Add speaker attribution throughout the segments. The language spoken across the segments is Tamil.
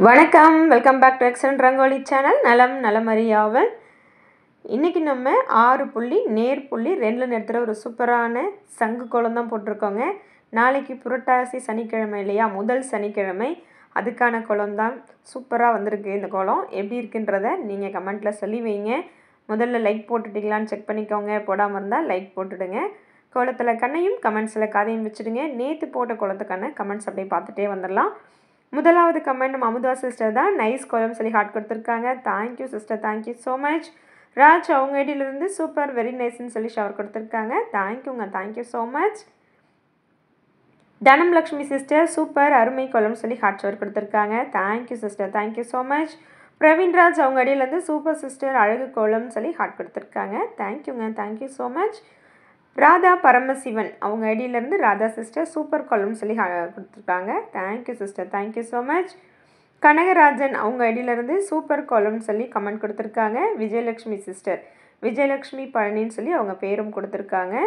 Speaker 1: வணக்கம், welcome back to excellent rangoli channel. நலமறியாவல். இன்றைக்கி நம்ம 6 புள்ளி நேர் புள்ளி 2 நிறத்தில் ஒரு சூப்பரான சங்கு கோலம் தான் போட்டிருக்கோங்க. நாளைக்கு புரட்டாசி சனிக்கிழமை இல்லையா, முதல் சனிக்கிழமை, அதுக்கான கோலம் தான் சூப்பராக வந்திருக்கு. இந்த கோலம் எப்படி இருக்குன்றதை நீங்கள் கமெண்ட்டில் சொல்லி வைங்க. முதல்ல லைக் போட்டுட்டிங்களான்னு செக் பண்ணிக்கோங்க. போடாமல் இருந்தால் லைக் போட்டுடுங்க. கோலத்தில் கண்ணையும் கமெண்ட்ஸில் காதையும் வச்சுடுங்க. நேற்று போட்ட கோலத்துக்கான கமெண்ட்ஸ் அப்படியே பார்த்துட்டே வந்துடலாம். முதலாவது கமெண்ட் நம்ம அமுதா சிஸ்டர் தான். நைஸ் கோலம் சொல்லி ஹார்ட் கொடுத்துருக்காங்க. Thank you sister, thank you so much. Raj அவங்க ஐடியிலிருந்து சூப்பர் வெரி நைஸ்ன்னு சொல்லி ஷவர் கொடுத்துருக்காங்க. தேங்க்யூங்க, தேங்க்யூ ஸோ மச். தனம் லக்ஷ்மி சிஸ்டர் சூப்பர் அருமை கோலம் சொல்லி ஹார்ட் ஷவர் கொடுத்துருக்காங்க. Thank you sister, thank you so much. Praveenraj அவங்க ஐடியிலேருந்து சூப்பர் சிஸ்டர் அழகு கோலம் சொல்லி ஹார்ட் கொடுத்துருக்காங்க. தேங்க்யூங்க, thank you so much. Radha Paramasivan அவங்க ஐடியிலேருந்து ராதா சிஸ்டர் சூப்பர் கோலம் சொல்லி கொடுத்துருக்காங்க. Thank you sister, thank you so much. Kanagarajan அவங்க ஐடியிலேருந்து சூப்பர் கோலம் சொல்லி கமெண்ட் கொடுத்துருக்காங்க. விஜயலக்ஷ்மி சிஸ்டர் விஜயலக்ஷ்மி பழனின்னு சொல்லி அவங்க பேரும் கொடுத்துருக்காங்க.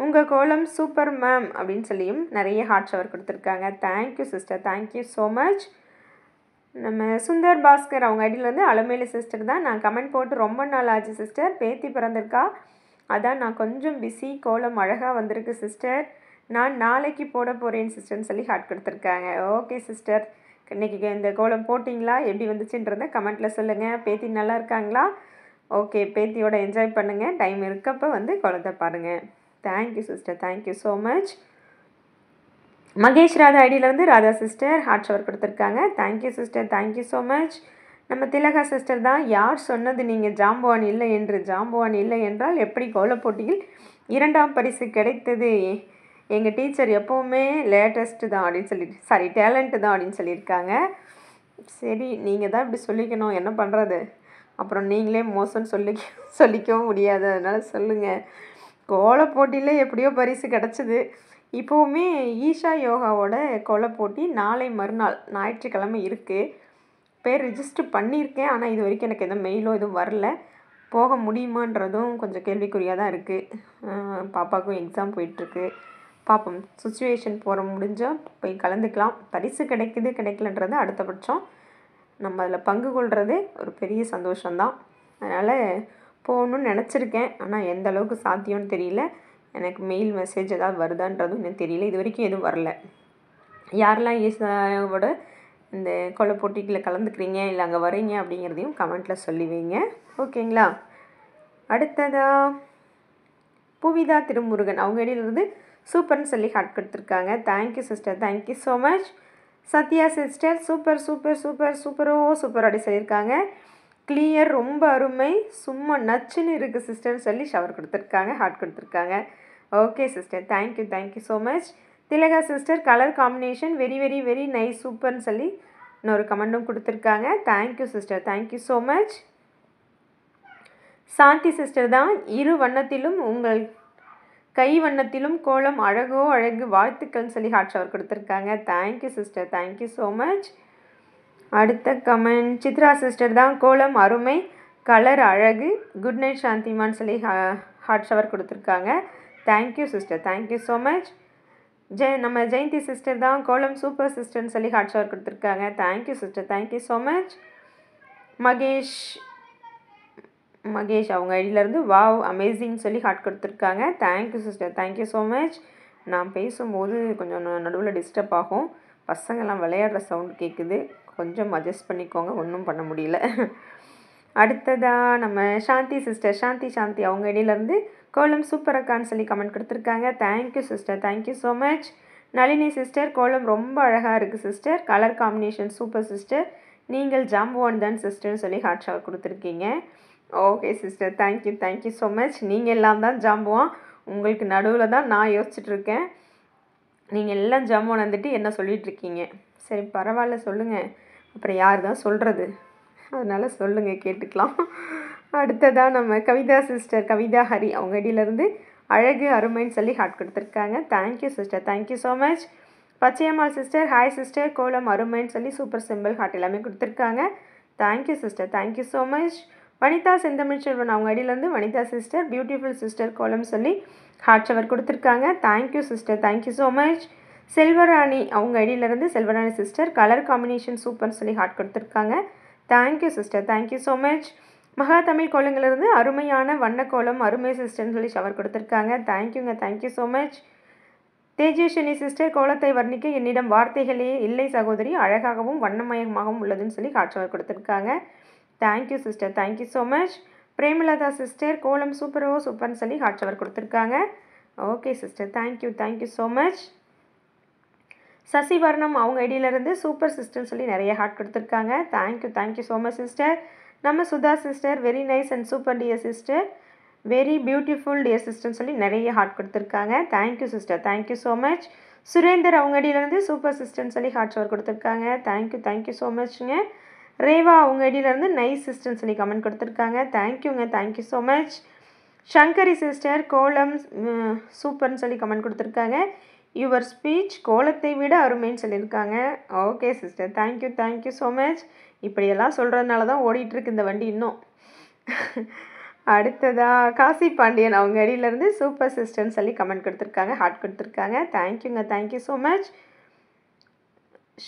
Speaker 1: உங்கள் கோலம் சூப்பர் மேம் அப்படின்னு சொல்லியும் நிறைய ஹார்ட் ஷவர் கொடுத்துருக்காங்க. Thank you sister, thank you so much. நம்ம சுந்தர் பாஸ்கர் அவங்க ஐடியிலேருந்து அலமேலு சிஸ்டர் தான். நான் கமெண்ட் போட்டு ரொம்ப நாள் ஆச்சு சிஸ்டர், பேத்தி பிறந்திருக்கா, அதான் நான் கொஞ்சம் பிஸி, கோலம் அழகாக வந்திருக்கு சிஸ்டர், நான் நாளைக்கு போட போகிறேன் சிஸ்டர்னு சொல்லி ஹார்ட் கொடுத்துருக்காங்க. ஓகே சிஸ்டர், இன்றைக்கி இந்த கோலம் போட்டிங்களா, எப்படி வந்துச்சுன்றதை கமெண்ட்டில் சொல்லுங்கள். பேத்தி நல்லா இருக்காங்களா? ஓகே, பேத்தியோட என்ஜாய் பண்ணுங்கள். டைம் இருக்கப்போ வந்து கோலத்தை பாருங்கள். Thank you sister, thank you so much. Mahesh Radha ஐடியிலேருந்து ராதா சிஸ்டர் ஹார்ட் ஷவர் கொடுத்துருக்காங்க. Thank you sister, thank you so much. நம்ம திலகா சிஸ்டர் தான். யார் சொன்னது நீங்கள் ஜாம்பவான் இல்லை என்று? ஜாம்பவான் இல்லை என்றால் எப்படி கோலப் போட்டியில் 2ஆம் பரிசு கிடைத்தது? எங்கள் டீச்சர் எப்போவுமே லேட்டஸ்ட்டு தான் அப்படின்னு சொல்லிட்டு டேலண்ட்டு தான் அப்படின்னு சொல்லியிருக்காங்க. சரி, நீங்கள் தான் இப்படி சொல்லிக்கணும், என்ன பண்ணுறது? அப்புறம் நீங்களே மோசம்னு சொல்லிக்கவும் முடியாது, அதனால் சொல்லுங்கள். கோலப் போட்டியில் எப்படியோ பரிசு கிடச்சிது. இப்போவுமே ஈஷா யோகாவோட கோலப் போட்டி நாளை மறுநாள் ஞாயிற்றுக்கிழமை இருக்குது. பேர் ரிஜிஸ்டர் பண்ணியிருக்கேன், ஆனால் இது வரைக்கும் எனக்கு எதுவும் மெயிலோ எதுவும் வரல. போக முடியுமான்றதும் கொஞ்சம் கேள்விக்குறியாக தான் இருக்குது. பாப்பாவுக்கும் எக்ஸாம் போயிட்டுருக்கு. பார்ப்போம், சுச்சுவேஷன் போகிற முடிஞ்சால் போய் கலந்துக்கலாம். பரிசு கிடைக்கலன்றது அடுத்தபட்சம். நம்ம அதில் பங்கு கொள்வது ஒரு பெரிய சந்தோஷம்தான். அதனால் போகணுன்னு நினச்சிருக்கேன், ஆனால் எந்த அளவுக்கு சாத்தியம்னு தெரியல. எனக்கு மெயில் மெசேஜ் ஏதாவது வருதான்றதும் எனக்கு தெரியல. இது வரைக்கும் எதுவும் வரல. யாரெல்லாம் ஈஸாவோட இந்த கோலப் போட்டிகளை கலந்துக்கிறீங்க இல்லை அங்கே வரீங்க அப்படிங்கிறதையும் கமெண்ட்டில் சொல்லி வைங்க. ஓகேங்களா? அடுத்ததாக புவிதா திருமுருகன் அவங்க இடையிலிருந்து சூப்பர்னு சொல்லி ஹார்ட் கொடுத்துருக்காங்க. Thank you sister, thank you so much. Sathya sister super super super சூப்பரோ சூப்பர் அப்படி சொல்லியிருக்காங்க. கிளியர் ரொம்ப அருமை, சும்மா நச்சுன்னு இருக்குது சிஸ்டர்னு சொல்லி ஷவர் கொடுத்துருக்காங்க, ஹார்ட் கொடுத்துருக்காங்க. Okay sister, thank you, thank you so much. Thilaga sister colour combination very very very nice சூப்பர்னு சொல்லி இன்னொரு கமெண்டும் கொடுத்துருக்காங்க. Thank you sister, thank you so much. Shanthi sister தான். இரு வண்ணத்திலும் உங்கள் கை வண்ணத்திலும் கோலம் அழகோ அழகு, வாழ்த்துக்கள்னு சொல்லி ஹார்ட் ஷவர் கொடுத்துருக்காங்க. Thank you sister, thank you so much. அடுத்த கமெண்ட் சித்ரா சிஸ்டர் தான். கோலம் அருமை, கலர் அழகு, குட் நைட் சாந்திமான்னு சொல்லி ஹார்ட் ஷவர் கொடுத்துருக்காங்க. Thank you sister, thank you so much. நம்ம ஜெயந்தி சிஸ்டர் தான். கோலம் சூப்பர் சிஸ்டர்னு சொல்லி ஹார்ட் ஷவர் கொடுத்துருக்காங்க. Thank you sister, thank you so much. Mahesh அவங்க ஐடியிலேருந்து வாவ் அமேசிங் சொல்லி ஹார்ட் கொடுத்துருக்காங்க. Thank you sister, thank you so much. நான் பேசும்போது கொஞ்சம் நடுவில் டிஸ்டர்ப் ஆகும், பசங்கள்லாம் விளையாடுற சவுண்ட் கேட்குது, கொஞ்சம் அட்ஜஸ்ட் பண்ணிக்கோங்க, ஒன்றும் பண்ண முடியல. அடுத்ததாக நம்ம சாந்தி சிஸ்டர் சாந்தி அவங்க இடையிலேருந்து கோலம் சூப்பர் அக்கான்னு சொல்லி கமெண்ட் கொடுத்துருக்காங்க. Thank you sister, thank you so much. Nalini sister கோலம் ரொம்ப அழகாக இருக்குது sister, colour combination super sister, நீங்கள் ஜாம்பவான் தான் சிஸ்டர்னு சொல்லி ஹார்ட் ஷவர் கொடுத்துருக்கீங்க. Okay sister, thank you, thank you so much. நீங்கள் எல்லாம் தான் ஜாம்பவான், உங்களுக்கு நடுவில் தான் நான் யோசிச்சுட்ருக்கேன். நீங்கள் எல்லாம் ஜாம்பவான் வந்துட்டு என்ன சொல்லிகிட்ருக்கீங்க? சரி பரவாயில்ல, சொல்லுங்கள், அப்புறம் யார் தான் சொல்கிறது, அதனால் சொல்லுங்கள், கேட்டுக்கலாம். அடுத்ததாக நம்ம கவிதா சிஸ்டர் கவிதா ஹரி அவங்க ஐடியிலேருந்து அழகு அருமைன்னு சொல்லி ஹார்ட் கொடுத்துருக்காங்க. Thank you sister, thank you so much. Pachaiyammal sister hi sister, கோலம் அருமைன்னு சொல்லி சூப்பர் சிம்பிள் ஹார்ட் எல்லாமே கொடுத்துருக்காங்க. Thank you sister, thank you so much. Vanitha செந்தமிழ் செல்வன் அவங்க ஐடியிலேருந்து வனிதா சிஸ்டர் பியூட்டிஃபுல் சிஸ்டர் கோலம் சொல்லி ஹார்ட் ஷவர் கொடுத்துருக்காங்க. Thank you sister, thank you so much. Selvarani அவங்க ஐடியிலேருந்து செல்வராணி சிஸ்டர் கலர் காம்பினேஷன் சூப்பர்னு சொல்லி ஹார்ட் கொடுத்துருக்காங்க. Thank you sister, thank you so much. மகா தமிழ் கோலங்களிலிருந்து அருமையான வண்ணக்கோலம் அருமை சிஸ்டர்னு சொல்லி ஷவர் கொடுத்துருக்காங்க. தேங்க்யூங்க, thank you so much. Tejaswini sister கோலத்தை வர்ணிக்க என்னிடம் வார்த்தைகளே இல்லை சகோதரி, அழகாகவும் வண்ணமயமாகவும் உள்ளதுன்னு சொல்லி ஹார்ட் ஷவர் கொடுத்துருக்காங்க. Thank you sister, thank you so much. Premalatha sister கோலம் சூப்பர்னு சொல்லி ஹார்ட் ஷவர் கொடுத்துருக்காங்க. Okay sister, thank you, thank you so much. Sasivarnam அவங்க ஐடியிலேருந்து சூப்பர் சிஸ்டர்னு சொல்லி நிறைய ஹார்ட் கொடுத்துருக்காங்க. Thank you, thank you so much sister. நம்ம Sudha sister very nice and super dear sister, very beautiful dear சிஸ்டர்னு சொல்லி நிறைய ஹார்ட் கொடுத்துருக்காங்க. Thank you sister, thank you so much. Surender அவங்க ஐடியிலேருந்து சூப்பர் சிஸ்டர்னு சொல்லி ஹார்ட் ஷவர் கொடுத்துருக்காங்க. தேங்க்யூ, தேங்க்யூ ஸோ மச்ங்க. ரேவா அவங்க ஐடியிலேருந்து நைஸ் சிஸ்டர்னு சொல்லி கமெண்ட் கொடுத்துருக்காங்க. தேங்க்யூங்க, thank you so much. Sankari sister கோலம் சூப்பர்னு சொல்லி கமெண்ட் கொடுத்துருக்காங்க. யுவர் ஸ்பீச் கோலத்தை விட அருமைன்னு சொல்லியிருக்காங்க. Okay sister, thank you, thank you so much. இப்படியெல்லாம் சொல்கிறதுனால தான் ஓடிட்டுருக்கு இந்த வண்டி இன்னும். அடுத்ததாக காசி பாண்டியன் அவங்க அடியிலேருந்து சூப்பர் சிஸ்டர்னு சொல்லி கமெண்ட் கொடுத்துருக்காங்க, ஹார்ட் கொடுத்துருக்காங்க. தேங்க்யூங்க, thank you so much.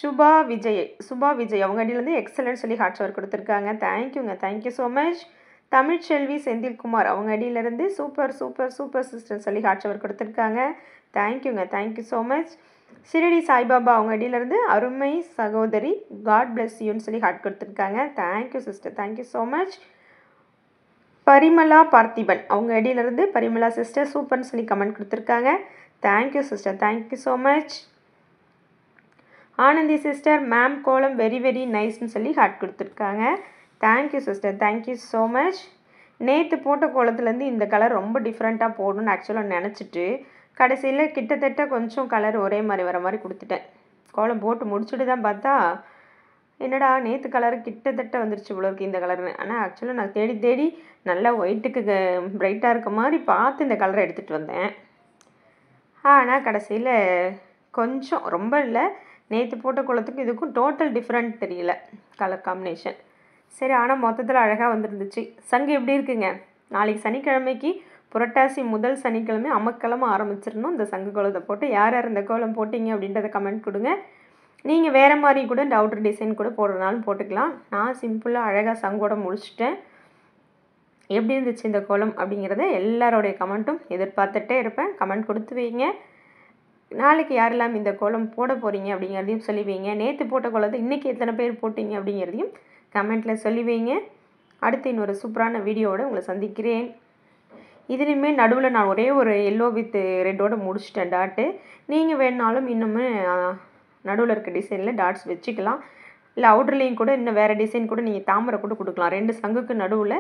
Speaker 1: Subha Vijay அவங்க அடியிலேருந்து எக்ஸலன்ட் சொல்லி ஹார்ட் ஷவர் கொடுத்துருக்காங்க. தேங்க்யூங்க, thank you so much. Tamilselvi Senthilkumar அவங்க அடியிலேருந்து சூப்பர் சிஸ்டர் சொல்லி ஹார்ட் ஷவர் கொடுத்துருக்காங்க. தேங்க்யூங்க, thank you so much. Shirdi Saibaba அவங்க அடியிலேருந்து அருமை சகோதரி காட் பிளஸ் யூன்னு சொல்லி ஹார்ட் கொடுத்துருக்காங்க. Thank you sister, thank you so much. Parimala Parthiban அவங்க அடியிலேருந்து பரிமலா சிஸ்டர் சூப்பர்னு சொல்லி கமெண்ட் கொடுத்துருக்காங்க. Thank you sister, thank you so much. Anandhi sister ma'am kolam very very நைஸ்ன்னு சொல்லி ஹார்ட் கொடுத்துருக்காங்க. Thank you sister, thank you so much. நேற்று போட்ட கோலத்துலேருந்து இந்த கலர் ரொம்ப டிஃப்ரெண்ட்டாக போடணும்னு ஆக்சுவலாக நினச்சிட்டு கடைசியில் கிட்டத்தட்ட கொஞ்சம் கலர் ஒரே மாதிரி வர மாதிரி கொடுத்துட்டேன். கோலம் போட்டு முடிச்சுட்டு தான் பார்த்தா என்னடா நேற்று கலர் கிட்டத்தட்ட வந்துருச்சு இவ்வளோ இருக்குது இந்த கலர்னு. ஆனால் ஆக்சுவலாக நான் தேடி நல்லா ஒயிட்டுக்கு ப்ரைட்டாக இருக்க மாதிரி பார்த்து இந்த கலரை எடுத்துகிட்டு வந்தேன். ஆனால் கடைசியில் கொஞ்சம் ரொம்ப இல்லை, நேற்று போட்ட கோலத்துக்கும் இதுக்கும் டோட்டல் டிஃப்ரெண்ட் தெரியல கலர் காம்பினேஷன். சரி, ஆனால் மொத்தத்தில் அழகாக வந்துருந்துச்சு. சங்கு எப்படி இருக்குங்க? நாளைக்கு சனிக்கிழமைக்கு புரட்டாசி முதல் சனிக்கிழமை அமக்கிழமை ஆரம்பிச்சிடணும். இந்த சங்கு கோலத்தை போட்டு யார் யார் இந்த கோலம் போட்டிங்க அப்படின்றத கமெண்ட் கொடுங்க. நீங்கள் வேறு மாதிரி கூட இந்த அவுட்டர் டிசைன் கூட போடுறதுனாலும் போட்டுக்கலாம். நான் சிம்பிளாக அழகாக சங்கோட முடிச்சுட்டேன். எப்படி இருந்துச்சு இந்த கோலம் அப்படிங்கிறத எல்லாரோடைய கமெண்ட்டும் எதிர்பார்த்துட்டே இருப்பேன். கமெண்ட் கொடுத்து வைங்க. நாளைக்கு யாரெல்லாம் இந்த கோலம் போட போகிறீங்க அப்படிங்கிறதையும் சொல்லி வைங்க. நேற்று போட்ட கோலத்தை இன்றைக்கி எத்தனை பேர் போட்டிங்க அப்படிங்கிறதையும் கமெண்ட்டில் சொல்லி வைங்க. அடுத்து இன்னொரு சூப்பரான வீடியோவோடு உங்களை சந்திக்கிறேன். இதுலேயுமே நடுவில் நான் ஒரே ஒரு எல்லோ வித் ரெட்டோடு முடிச்சிட்டேன் டாட்டு. நீங்கள் வேணுனாலும் இன்னுமே நடுவில் இருக்க டிசைனில் டாட்ஸ் வச்சுக்கலாம். இல்லை அவுட்டர்லேயும் கூட இன்னும் வேறு டிசைன் கூட நீங்கள் தாமரை கூட கொடுக்கலாம். 2 சங்குக்கு நடுவில்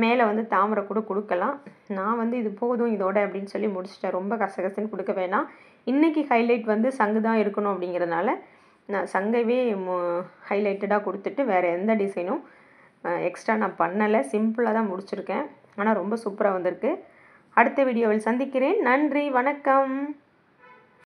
Speaker 1: மேலே வந்து தாமரை கூட கொடுக்கலாம். நான் இது போதும் இதோட அப்படின்னு சொல்லி முடிச்சிட்டேன். ரொம்ப கசகசன்னு கொடுக்க வேணாம். இன்றைக்கி ஹைலைட் சங்கு தான் இருக்கணும் அப்படிங்கிறதுனால நான் சங்கவே ஹைலைட்டடாக கொடுத்துட்டு வேறு எந்த டிசைனும் எக்ஸ்ட்ரா நான் பண்ணலை. சிம்பிளாக தான் முடிச்சிருக்கேன். ஆனால் ரொம்ப சூப்பராக வந்திருக்கு. அடுத்த வீடியோவில் சந்திக்கிறேன். நன்றி, வணக்கம்.